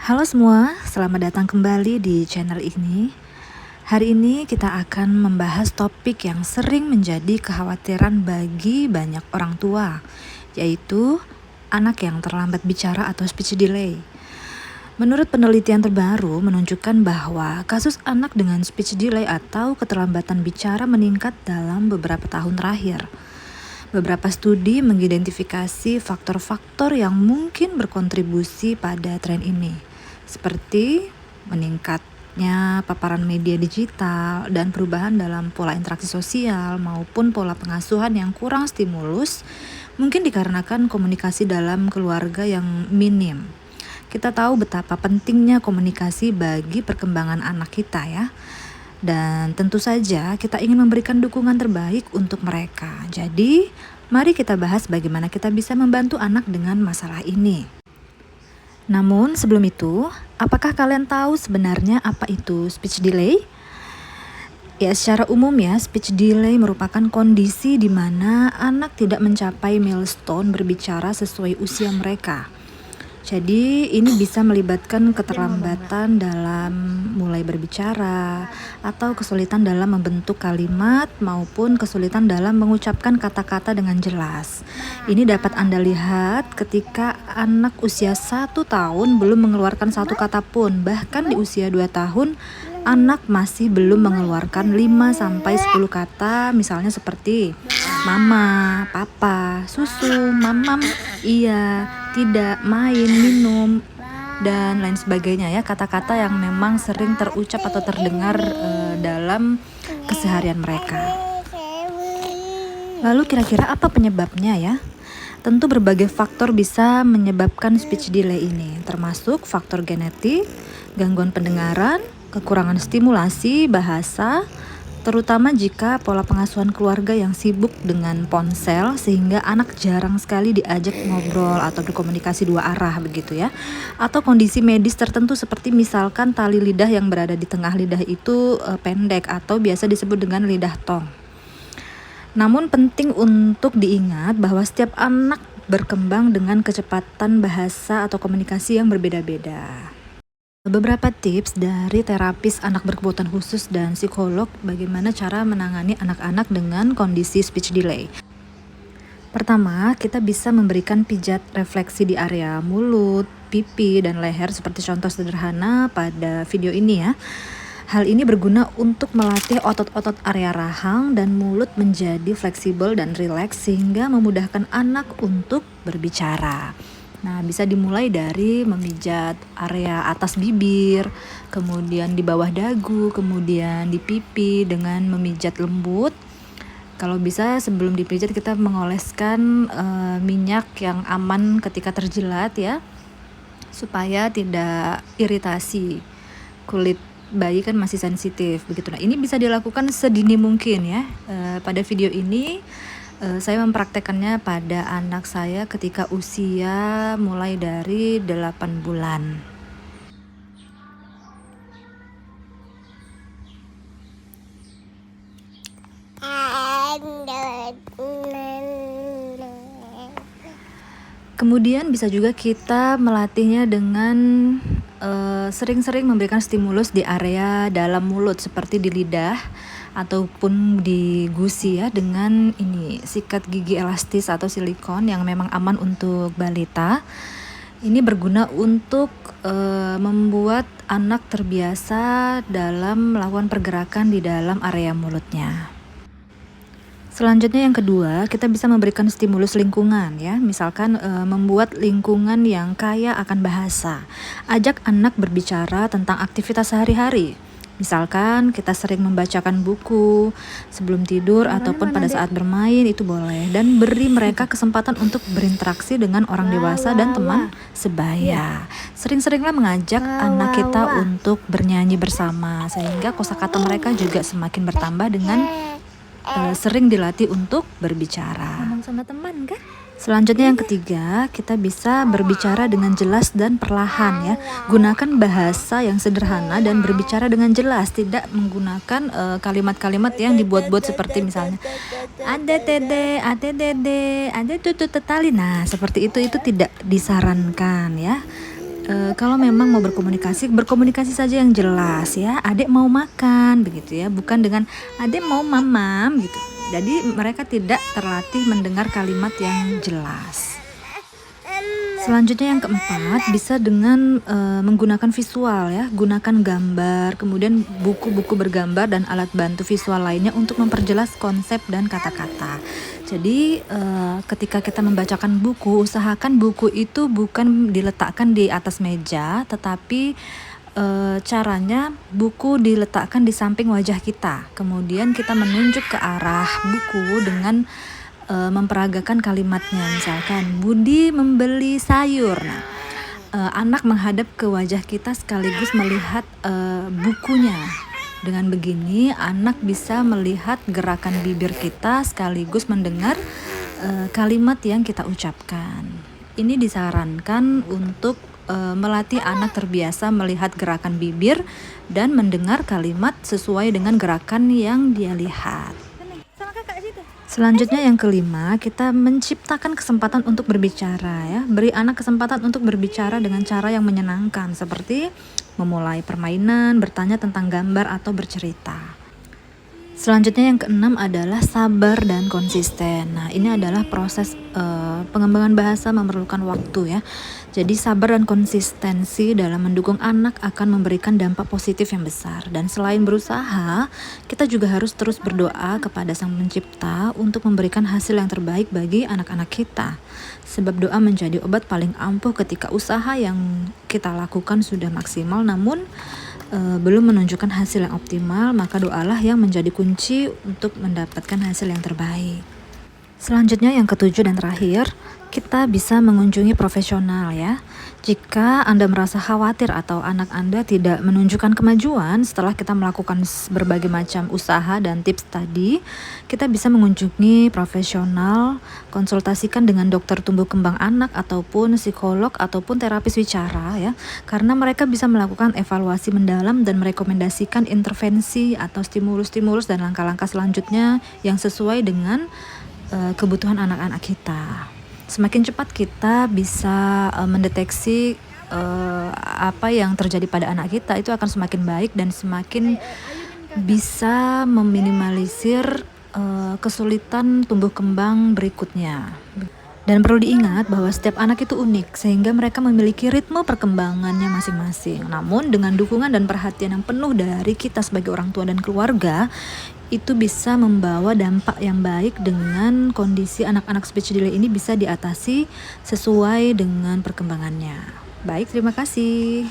Halo semua, selamat datang kembali di channel ini. Hari ini kita akan membahas topik yang sering menjadi kekhawatiran bagi banyak orang tua, yaitu anak yang terlambat bicara atau speech delay. Menurut penelitian terbaru menunjukkan bahwa kasus anak dengan speech delay atau keterlambatan bicara meningkat dalam beberapa tahun terakhir. Beberapa studi mengidentifikasi faktor-faktor yang mungkin berkontribusi pada tren ini, seperti meningkatnya paparan media digital dan perubahan dalam pola interaksi sosial maupun pola pengasuhan yang kurang stimulus, mungkin dikarenakan komunikasi dalam keluarga yang minim. Kita tahu betapa pentingnya komunikasi bagi perkembangan anak kita ya. Dan tentu saja kita ingin memberikan dukungan terbaik untuk mereka. Jadi, mari kita bahas bagaimana kita bisa membantu anak dengan masalah ini. Namun sebelum itu, apakah kalian tahu sebenarnya apa itu speech delay? Ya, secara umum ya, speech delay merupakan kondisi di mana anak tidak mencapai milestone berbicara sesuai usia mereka. Jadi ini bisa melibatkan keterlambatan dalam mulai berbicara atau kesulitan dalam membentuk kalimat maupun kesulitan dalam mengucapkan kata-kata dengan jelas. Ini dapat Anda lihat ketika anak usia 1 tahun belum mengeluarkan satu kata pun, bahkan di usia 2 tahun anak masih belum mengeluarkan 5-10 kata, misalnya seperti mama, papa, susu, mamam, iya, tidak, main, minum, dan lain sebagainya ya, kata-kata yang memang sering terucap atau terdengar dalam keseharian mereka. Lalu kira-kira apa penyebabnya ya? Tentu berbagai faktor bisa menyebabkan speech delay ini, termasuk faktor genetik, gangguan pendengaran, kekurangan stimulasi bahasa, terutama jika pola pengasuhan keluarga yang sibuk dengan ponsel sehingga anak jarang sekali diajak ngobrol atau berkomunikasi dua arah begitu ya. Atau kondisi medis tertentu seperti misalkan tali lidah yang berada di tengah lidah itu pendek atau biasa disebut dengan lidah tong. Namun penting untuk diingat bahwa setiap anak berkembang dengan kecepatan bahasa atau komunikasi yang berbeda-beda. Beberapa tips dari terapis anak berkebutuhan khusus dan psikolog bagaimana cara menangani anak-anak dengan kondisi speech delay. Pertama, kita bisa memberikan pijat refleksi di area mulut, pipi, dan leher seperti contoh sederhana pada video ini ya. Hal ini berguna untuk melatih otot-otot area rahang dan mulut menjadi fleksibel dan rileks sehingga memudahkan anak untuk berbicara. Nah, bisa dimulai dari memijat area atas bibir, kemudian di bawah dagu, kemudian di pipi dengan memijat lembut. Kalau bisa sebelum dipijat kita mengoleskan minyak yang aman ketika terjilat ya, supaya tidak iritasi. Kulit bayi kan masih sensitif begitu. Nah, ini bisa dilakukan sedini mungkin ya. Pada video ini saya mempraktekannya pada anak saya ketika usia mulai dari 8 bulan. Kemudian bisa juga kita melatihnya dengan sering-sering memberikan stimulus di area dalam mulut seperti di lidah ataupun di gusi ya, dengan ini sikat gigi elastis atau silikon yang memang aman untuk balita. Ini berguna untuk membuat anak terbiasa dalam melakukan pergerakan di dalam area mulutnya. Selanjutnya yang kedua, kita bisa memberikan stimulus lingkungan ya. Misalkan membuat lingkungan yang kaya akan bahasa. Ajak anak berbicara tentang aktivitas sehari-hari. Misalkan kita sering membacakan buku sebelum tidur ataupun pada saat bermain, itu boleh. Dan beri mereka kesempatan untuk berinteraksi dengan orang dewasa dan teman sebaya. Sering-seringlah mengajak anak kita untuk bernyanyi bersama, sehingga kosakata mereka juga semakin bertambah dengan sering dilatih untuk berbicara. Ngomong sama teman kan? Selanjutnya yang ketiga, kita bisa berbicara dengan jelas dan perlahan ya. Gunakan bahasa yang sederhana dan berbicara dengan jelas, tidak menggunakan kalimat-kalimat yang dibuat-buat seperti misalnya ada dede, ada tutu tetali. Nah, seperti itu tidak disarankan ya. Kalau memang mau berkomunikasi saja yang jelas ya. Adek mau makan begitu ya, bukan dengan adek mau mamam gitu. Jadi mereka tidak terlatih mendengar kalimat yang jelas. Selanjutnya yang keempat, bisa dengan menggunakan visual ya, gunakan gambar, kemudian buku-buku bergambar dan alat bantu visual lainnya untuk memperjelas konsep dan kata-kata. Jadi ketika kita membacakan buku, usahakan buku itu bukan diletakkan di atas meja, tetapi caranya buku diletakkan di samping wajah kita. Kemudian kita menunjuk ke arah buku dengan memperagakan kalimatnya, misalkan Budi membeli sayur. Nah, anak menghadap ke wajah kita sekaligus melihat bukunya. Dengan begini anak bisa melihat gerakan bibir kita sekaligus mendengar kalimat yang kita ucapkan. Ini disarankan untuk melatih anak terbiasa melihat gerakan bibir dan mendengar kalimat sesuai dengan gerakan yang dia lihat. Selanjutnya yang kelima, kita menciptakan kesempatan untuk berbicara ya. Beri anak kesempatan untuk berbicara dengan cara yang menyenangkan, seperti memulai permainan, bertanya tentang gambar atau bercerita. Selanjutnya yang keenam adalah sabar dan konsisten. Nah, ini adalah proses pengembangan bahasa memerlukan waktu ya. Jadi sabar dan konsistensi dalam mendukung anak akan memberikan dampak positif yang besar. Dan selain berusaha, kita juga harus terus berdoa kepada Sang Pencipta untuk memberikan hasil yang terbaik bagi anak-anak kita. Sebab doa menjadi obat paling ampuh ketika usaha yang kita lakukan sudah maksimal namun belum menunjukkan hasil yang optimal, maka doalah yang menjadi kunci untuk mendapatkan hasil yang terbaik. Selanjutnya yang ketujuh dan terakhir, kita bisa mengunjungi profesional ya. Jika Anda merasa khawatir atau anak Anda tidak menunjukkan kemajuan setelah kita melakukan berbagai macam usaha dan tips tadi, kita bisa mengunjungi profesional, konsultasikan dengan dokter tumbuh kembang anak ataupun psikolog ataupun terapis wicara ya. Karena mereka bisa melakukan evaluasi mendalam dan merekomendasikan intervensi atau stimulus-stimulus dan langkah-langkah selanjutnya yang sesuai dengan kebutuhan anak-anak kita. Semakin cepat kita bisa mendeteksi apa yang terjadi pada anak kita, itu akan semakin baik dan semakin bisa meminimalisir kesulitan tumbuh kembang berikutnya. Dan perlu diingat bahwa setiap anak itu unik, sehingga mereka memiliki ritme perkembangannya masing-masing. Namun dengan dukungan dan perhatian yang penuh dari kita sebagai orang tua dan keluarga, itu bisa membawa dampak yang baik dengan kondisi anak-anak speech delay ini bisa diatasi sesuai dengan perkembangannya. Baik, terima kasih.